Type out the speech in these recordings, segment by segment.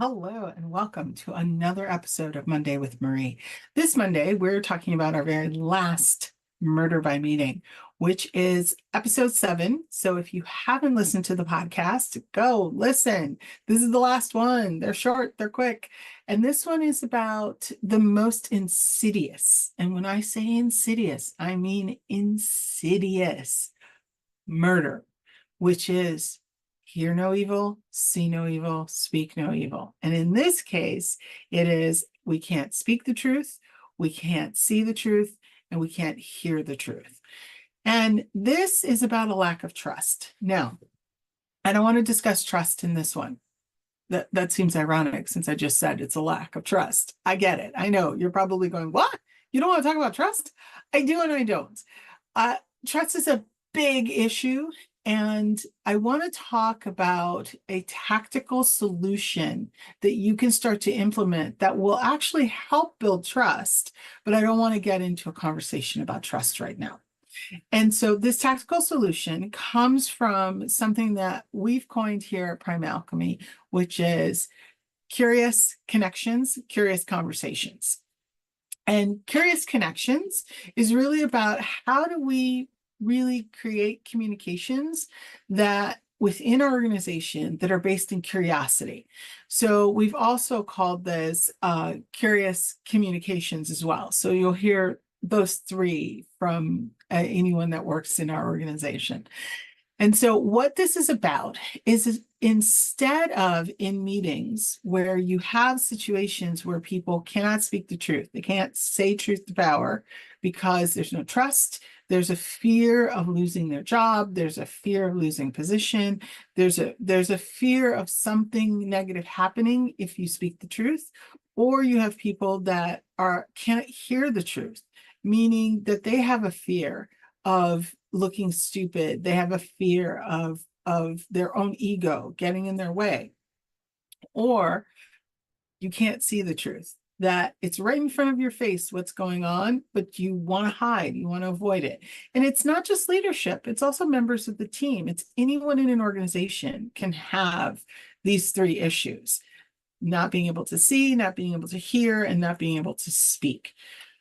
Hello and welcome to another episode of Monday with Marie. This Monday, we're talking about our very last Murder by Meeting, which is episode 7. So if you haven't listened to the podcast, go listen. This is the last one. They're short, they're quick. And this one is about the most insidious. And when I say insidious, I mean insidious murder, which is hear no evil, see no evil, speak no evil. And in this case, it is we can't speak the truth, we can't see the truth, and we can't hear the truth. And this is about a lack of trust. Now, I don't want to discuss trust in this one. That seems ironic since I just said it's a lack of trust. I get it. I know you're probably going, what? You don't want to talk about trust? I do and I don't. Trust is a big issue. And I want to talk about a tactical solution that you can start to implement that will actually help build trust. But I don't want to get into a conversation about trust right now. And so this tactical solution comes from something that we've coined here at Prime Alchemy, which is curious connections, curious conversations. And curious connections is really about how do we really create communications that within our organization that are based in curiosity. So we've also called this curious communications as well. So you'll hear those three from anyone that works in our organization. And so what this is about is instead of in meetings where you have situations where people cannot speak the truth, they can't say truth to power because there's no trust, there's a fear of losing their job, there's a fear of losing position, there's a fear of something negative happening if you speak the truth, or you have people that can't hear the truth, meaning that they have a fear of looking stupid. They have a fear of their own ego getting in their way. Or you can't see the truth, that it's right in front of your face what's going on, but you want to hide, you want to avoid it. And it's not just leadership, it's also members of the team. It's anyone in an organization can have these three issues: not being able to see, not being able to hear, and not being able to speak.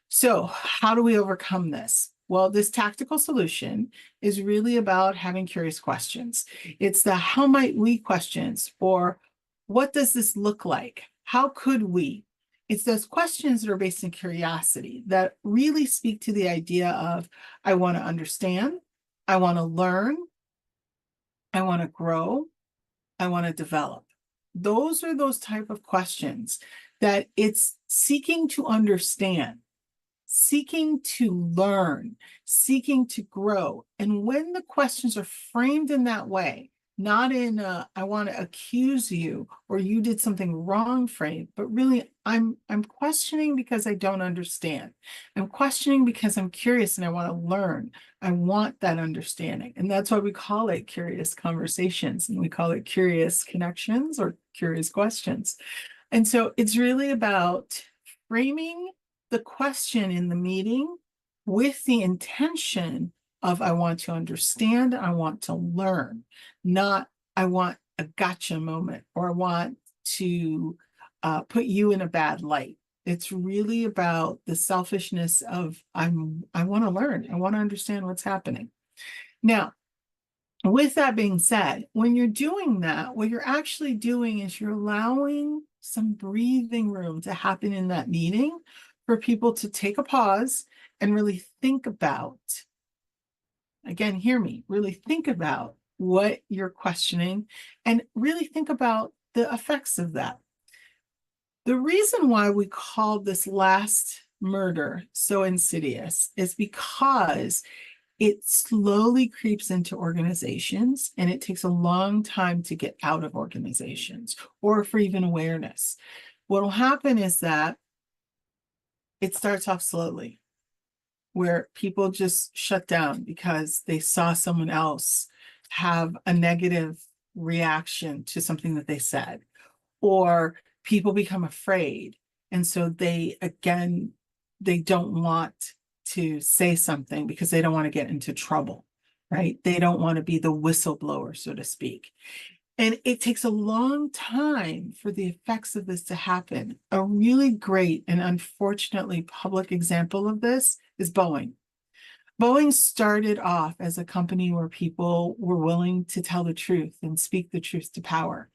So how do we overcome this? Well, this tactical solution is really about having curious questions. It's the how might we questions, or what does this look like? How could we? It's those questions that are based in curiosity that really speak to the idea of, I want to understand, I want to learn, I want to grow, I want to develop. Those are those type of questions that it's seeking to understand, seeking to learn, seeking to grow. And when the questions are framed in that way, not in I want to accuse you or you did something wrong frame, but really I'm questioning because I don't understand. I'm questioning because I'm curious and I want to learn. I want that understanding. And that's why we call it curious conversations, and we call it curious connections or curious questions. And so it's really about framing the question in the meeting with the intention of I want to understand, I want to learn, not I want a gotcha moment or I want to put you in a bad light. It's really about the selfishness of I want to learn, I want to understand what's happening. Now, with that being said, when you're doing that, what you're actually doing is you're allowing some breathing room to happen in that meeting for people to take a pause and really think about, again, hear me, really think about what you're questioning and really think about the effects of that. The reason why we called this last murder so insidious is because it slowly creeps into organizations and it takes a long time to get out of organizations or for even awareness. What will happen is that it starts off slowly, where people just shut down because they saw someone else have a negative reaction to something that they said, or people become afraid. And so they don't want to say something because they don't want to get into trouble, right? They don't want to be the whistleblower, so to speak. And it takes a long time for the effects of this to happen. A really great and unfortunately public example of this is Boeing. Boeing started off as a company where people were willing to tell the truth and speak the truth to power.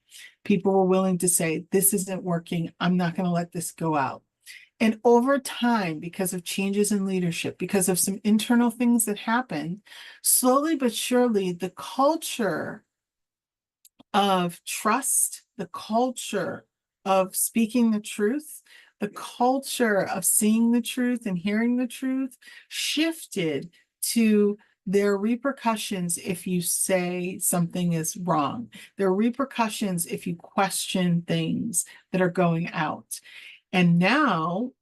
People were willing to say, this isn't working. I'm not going to let this go out. And over time, because of changes in leadership, because of some internal things that happened, slowly but surely, the culture of trust, the culture of speaking the truth, the culture of seeing the truth and hearing the truth shifted to there are repercussions if you say something is wrong. There are repercussions if you question things that are going out. And now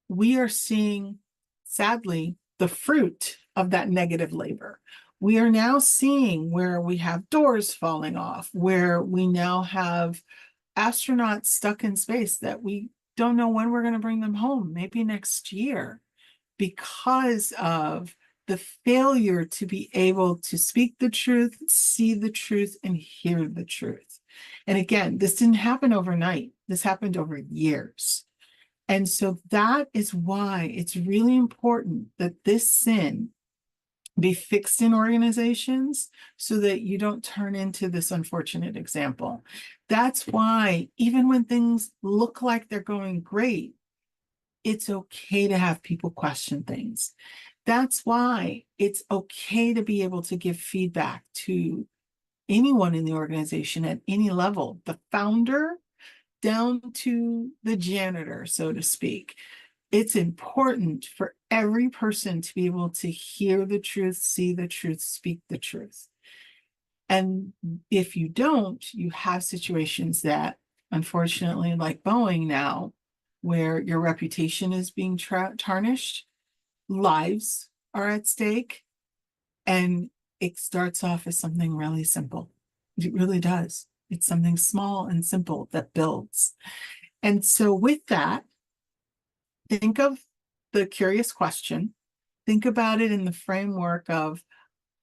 we are seeing, sadly, the fruit of that negative labor. We are now seeing where we have doors falling off, where we now have astronauts stuck in space that we don't know when we're going to bring them home, maybe next year, because of the failure to be able to speak the truth, see the truth, and hear the truth. And again, this didn't happen overnight. This happened over years. And so that is why it's really important that this sin be fixed in organizations so that you don't turn into this unfortunate example. That's why even when things look like they're going great, it's okay to have people question things. That's why it's okay to be able to give feedback to anyone in the organization at any level, the founder down to the janitor, so to speak. It's important for every person to be able to hear the truth, see the truth, speak the truth. And if you don't, you have situations that, unfortunately, like Boeing now, where your reputation is being tarnished, lives are at stake, and it starts off as something really simple. It really does. It's something small and simple that builds. And so with that, think of the curious question. Think about it in the framework of,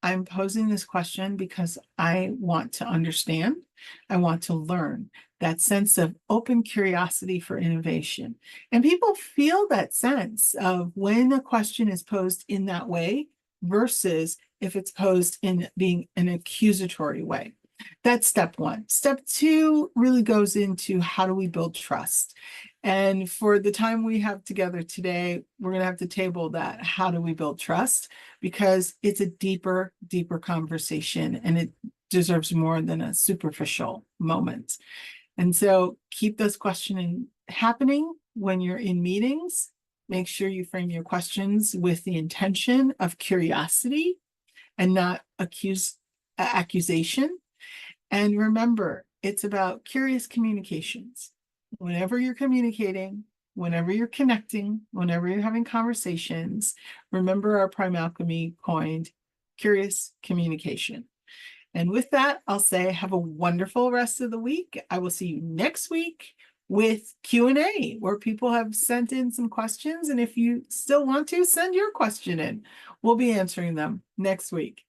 I'm posing this question because I want to understand. I want to learn. That sense of open curiosity for innovation. And people feel that sense of when a question is posed in that way versus if it's posed in being an accusatory way. That's step one. Step two really goes into how do we build trust? And for the time we have together today, we're going to have to table that. How do we build trust? Because it's a deeper, deeper conversation and it deserves more than a superficial moment. And so keep those questioning happening when you're in meetings. Make sure you frame your questions with the intention of curiosity and not accusation. And remember, it's about curious communications. Whenever you're communicating, whenever you're connecting, whenever you're having conversations, remember our Prime Alchemy coined curious communication. And with that, I'll say have a wonderful rest of the week. I will see you next week with Q&A, where people have sent in some questions. And if you still want to, send your question in. We'll be answering them next week.